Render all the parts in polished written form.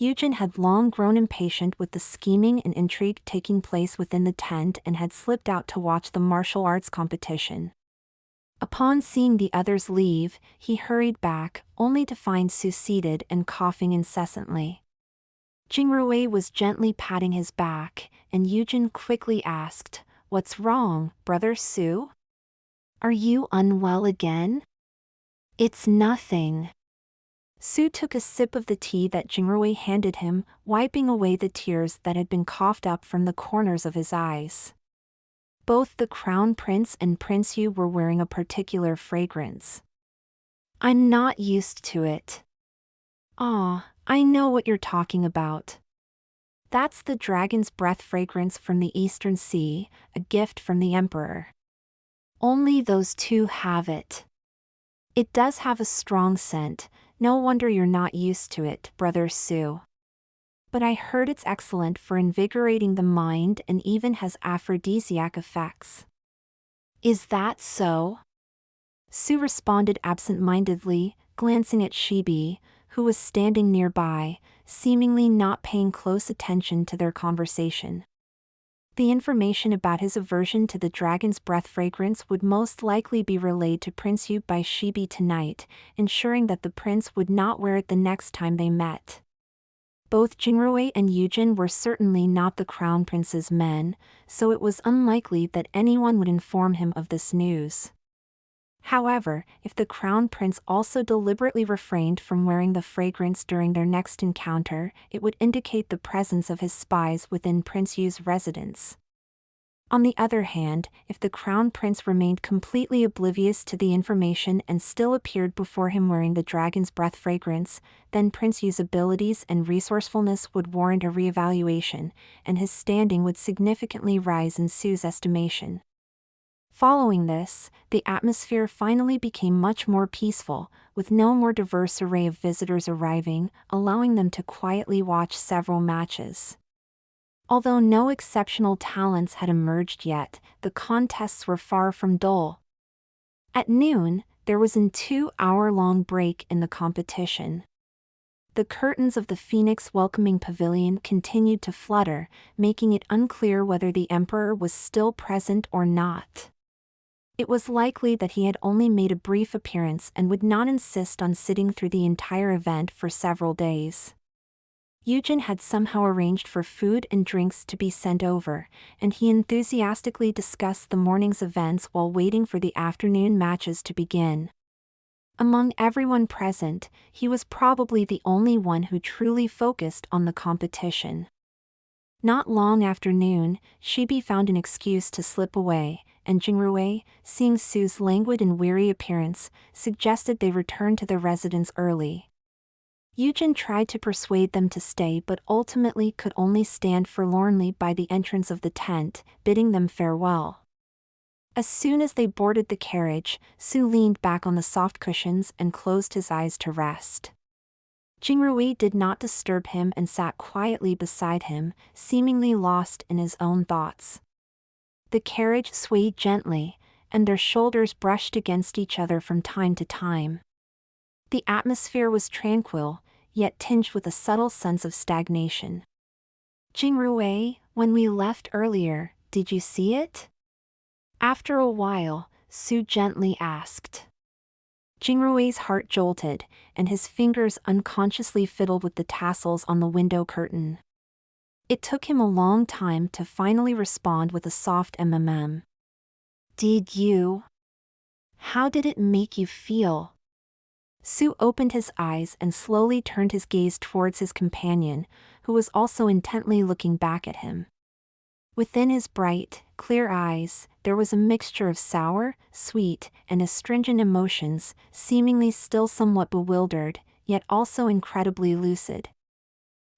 Yujin had long grown impatient with the scheming and intrigue taking place within the tent and had slipped out to watch the martial arts competition. Upon seeing the others leave, he hurried back, only to find Su seated and coughing incessantly. Jingrui was gently patting his back, and Yujin quickly asked, "What's wrong, brother Su? Are you unwell again?" "It's nothing." Su took a sip of the tea that Jingrui handed him, wiping away the tears that had been coughed up from the corners of his eyes. Both the Crown Prince and Prince Yu were wearing a particular fragrance. "I'm not used to it." "Ah, I know what you're talking about. That's the dragon's breath fragrance from the Eastern Sea, a gift from the Emperor. Only those two have it. It does have a strong scent, no wonder you're not used to it, brother Su. But I heard it's excellent for invigorating the mind and even has aphrodisiac effects." "Is that so?" Su responded absent-mindedly, glancing at Shibi, who was standing nearby, seemingly not paying close attention to their conversation. The information about his aversion to the dragon's breath fragrance would most likely be relayed to Prince Yu by Shibi tonight, ensuring that the prince would not wear it the next time they met. Both Jingrui and Yujin were certainly not the Crown Prince's men, so it was unlikely that anyone would inform him of this news. However, if the Crown Prince also deliberately refrained from wearing the fragrance during their next encounter, it would indicate the presence of his spies within Prince Yu's residence. On the other hand, if the Crown Prince remained completely oblivious to the information and still appeared before him wearing the dragon's breath fragrance, then Prince Yu's abilities and resourcefulness would warrant a re-evaluation, and his standing would significantly rise in Su's estimation. Following this, the atmosphere finally became much more peaceful, with no more diverse array of visitors arriving, allowing them to quietly watch several matches. Although no exceptional talents had emerged yet, the contests were far from dull. At noon, there was a 2-hour-long break in the competition. The curtains of the Phoenix welcoming pavilion continued to flutter, making it unclear whether the Emperor was still present or not. It was likely that he had only made a brief appearance and would not insist on sitting through the entire event for several days. Yujin had somehow arranged for food and drinks to be sent over, and he enthusiastically discussed the morning's events while waiting for the afternoon matches to begin. Among everyone present, he was probably the only one who truly focused on the competition. Not long after noon, Shibi found an excuse to slip away, and Jingrui, seeing Su's languid and weary appearance, suggested they return to their residence early. Yujin tried to persuade them to stay but ultimately could only stand forlornly by the entrance of the tent, bidding them farewell. As soon as they boarded the carriage, Su leaned back on the soft cushions and closed his eyes to rest. Jingrui did not disturb him and sat quietly beside him, seemingly lost in his own thoughts. The carriage swayed gently, and their shoulders brushed against each other from time to time. The atmosphere was tranquil, yet tinged with a subtle sense of stagnation. "Jingrui, when we left earlier, did you see it?" After a while, Su gently asked. Jingrui's heart jolted, and his fingers unconsciously fiddled with the tassels on the window curtain. It took him a long time to finally respond with a soft mm. "Did you? How did it make you feel?" Su opened his eyes and slowly turned his gaze towards his companion, who was also intently looking back at him. Within his bright, clear eyes, there was a mixture of sour, sweet, and astringent emotions, seemingly still somewhat bewildered, yet also incredibly lucid.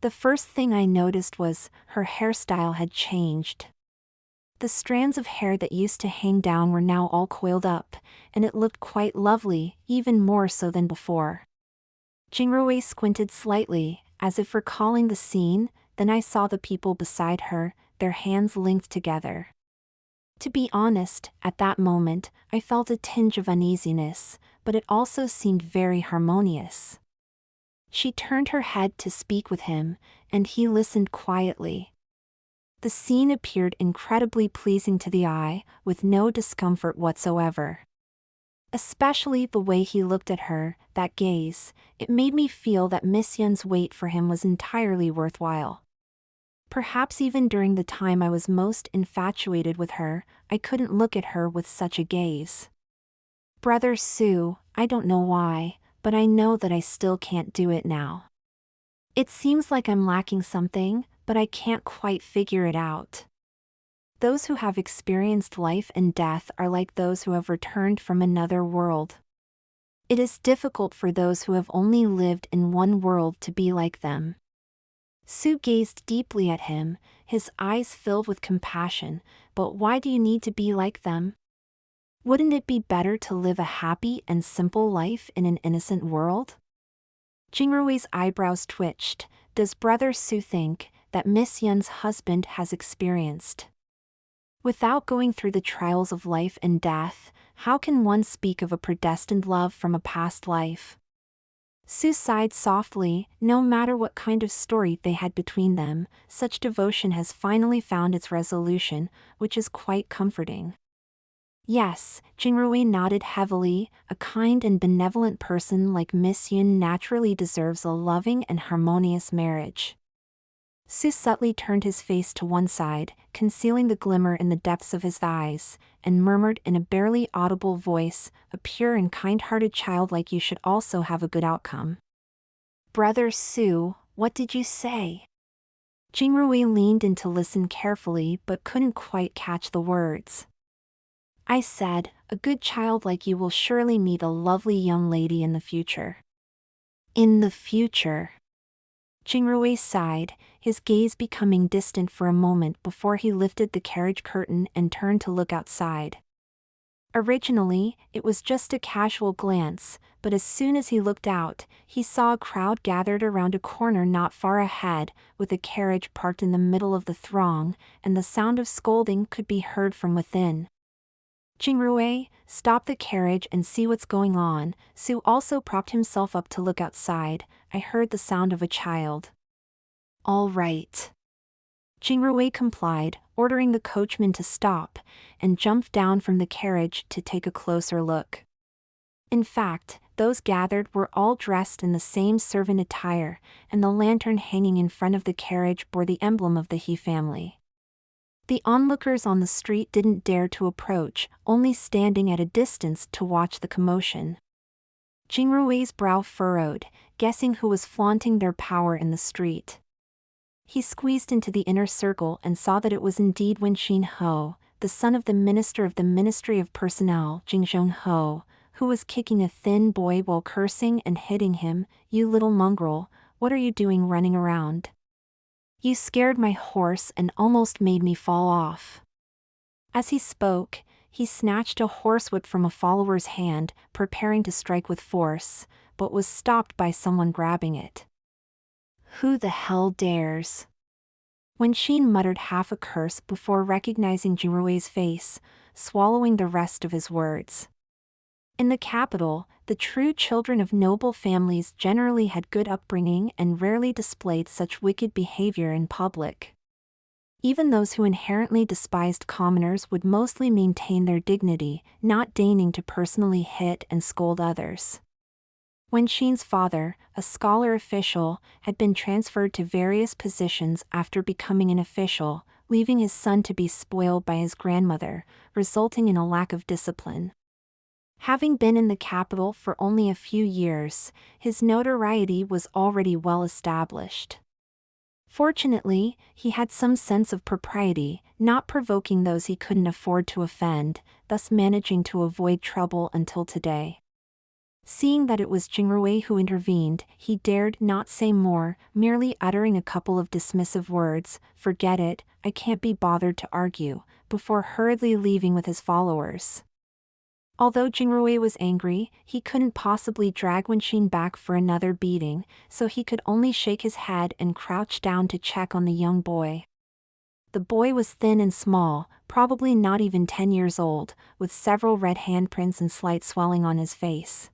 The first thing I noticed was, her hairstyle had changed. The strands of hair that used to hang down were now all coiled up, and it looked quite lovely, even more so than before. Jingrui squinted slightly, as if recalling the scene, then I saw the people beside her, their hands linked together. To be honest, at that moment, I felt a tinge of uneasiness, but it also seemed very harmonious. She turned her head to speak with him, and he listened quietly. The scene appeared incredibly pleasing to the eye, with no discomfort whatsoever. Especially the way he looked at her, that gaze, it made me feel that Miss Yun's wait for him was entirely worthwhile. Perhaps even during the time I was most infatuated with her, I couldn't look at her with such a gaze. Brother Sue, I don't know why, but I know that I still can't do it now. It seems like I'm lacking something, but I can't quite figure it out. Those who have experienced life and death are like those who have returned from another world. It is difficult for those who have only lived in one world to be like them. Sue gazed deeply at him, his eyes filled with compassion. But why do you need to be like them? Wouldn't it be better to live a happy and simple life in an innocent world? Jingrui's eyebrows twitched. Does Brother Sue think that Miss Yun's husband has experienced? Without going through the trials of life and death, how can one speak of a predestined love from a past life? Sue sighed softly. No matter what kind of story they had between them, such devotion has finally found its resolution, which is quite comforting. Yes, Jingrui nodded heavily. A kind and benevolent person like Miss Yun naturally deserves a loving and harmonious marriage. Sue subtly turned his face to one side, concealing the glimmer in the depths of his eyes, and murmured in a barely audible voice, "A pure and kind-hearted child like you should also have a good outcome." Brother Sue, what did you say? Jingrui leaned in to listen carefully but couldn't quite catch the words. I said, a good child like you will surely meet a lovely young lady in the future. In the future. Jingrui sighed, his gaze becoming distant for a moment before he lifted the carriage curtain and turned to look outside. Originally, it was just a casual glance, but as soon as he looked out, he saw a crowd gathered around a corner not far ahead, with a carriage parked in the middle of the throng, and the sound of scolding could be heard from within. Jingrui, stop the carriage and see what's going on. Sue also propped himself up to look outside. I heard the sound of a child. All right. Jingrui complied, ordering the coachman to stop, and jumped down from the carriage to take a closer look. In fact, those gathered were all dressed in the same servant attire, and the lantern hanging in front of the carriage bore the emblem of the He family. The onlookers on the street didn't dare to approach, only standing at a distance to watch the commotion. Jingrui's brow furrowed, guessing who was flaunting their power in the street. He squeezed into the inner circle and saw that it was indeed Wen Ho, the son of the minister of the Ministry of Personnel, Jing Ho, who was kicking a thin boy while cursing and hitting him. You little mongrel, what are you doing running around? You scared my horse and almost made me fall off. As he spoke, he snatched a horsewhip from a follower's hand, preparing to strike with force, but was stopped by someone grabbing it. Who the hell dares? Wen Xin muttered half a curse before recognizing Jinrui's face, swallowing the rest of his words. In the capital, the true children of noble families generally had good upbringing and rarely displayed such wicked behavior in public. Even those who inherently despised commoners would mostly maintain their dignity, not deigning to personally hit and scold others. Wen Xin's father, a scholar official, had been transferred to various positions after becoming an official, leaving his son to be spoiled by his grandmother, resulting in a lack of discipline. Having been in the capital for only a few years, his notoriety was already well established. Fortunately, he had some sense of propriety, not provoking those he couldn't afford to offend, thus managing to avoid trouble until today. Seeing that it was Jingrui who intervened, he dared not say more, merely uttering a couple of dismissive words, "Forget it, I can't be bothered to argue," before hurriedly leaving with his followers. Although Jingrui was angry, he couldn't possibly drag Wen Xin back for another beating, so he could only shake his head and crouch down to check on the young boy. The boy was thin and small, probably not even 10 years old, with several red handprints and slight swelling on his face.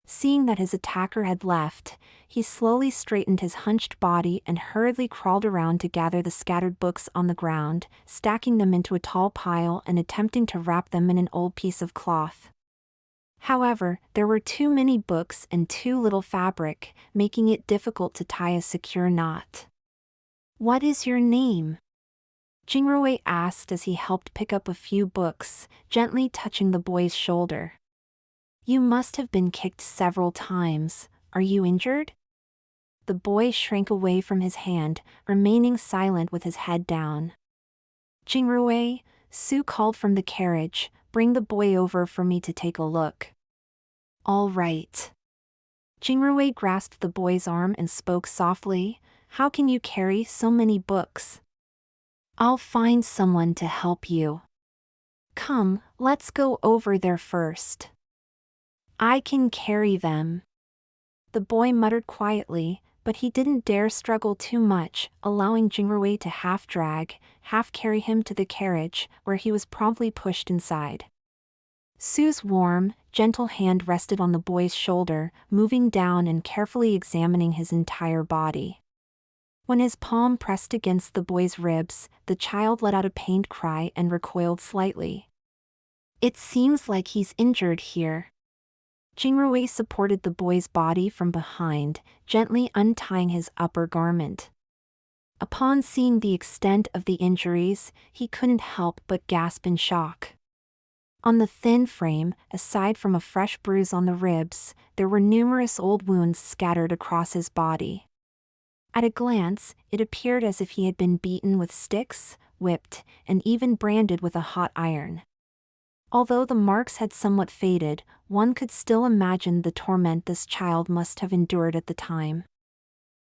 Seeing that his attacker had left, he slowly straightened his hunched body and hurriedly crawled around to gather the scattered books on the ground, stacking them into a tall pile and attempting to wrap them in an old piece of cloth. However, there were too many books and too little fabric, making it difficult to tie a secure knot. "What is your name?" Jingroe asked as he helped pick up a few books, gently touching the boy's shoulder. "You must have been kicked several times. Are you injured?" The boy shrank away from his hand, remaining silent with his head down. "Jingroe," Sue called from the carriage, "bring the boy over for me to take a look." "All right." Jingroe grasped the boy's arm and spoke softly, "How can you carry so many books?" "I'll find someone to help you." "Come, let's go over there first." "I can carry them." The boy muttered quietly, but he didn't dare struggle too much, allowing Jingroe to half drag, half carry him to the carriage, where he was promptly pushed inside. Sue's warm, gentle hand rested on the boy's shoulder, moving down and carefully examining his entire body. When his palm pressed against the boy's ribs, the child let out a pained cry and recoiled slightly. "It seems like he's injured here." Jingroe supported the boy's body from behind, gently untying his upper garment. Upon seeing the extent of the injuries, he couldn't help but gasp in shock. On the thin frame, aside from a fresh bruise on the ribs, there were numerous old wounds scattered across his body. At a glance, it appeared as if he had been beaten with sticks, whipped, and even branded with a hot iron. Although the marks had somewhat faded, one could still imagine the torment this child must have endured at the time.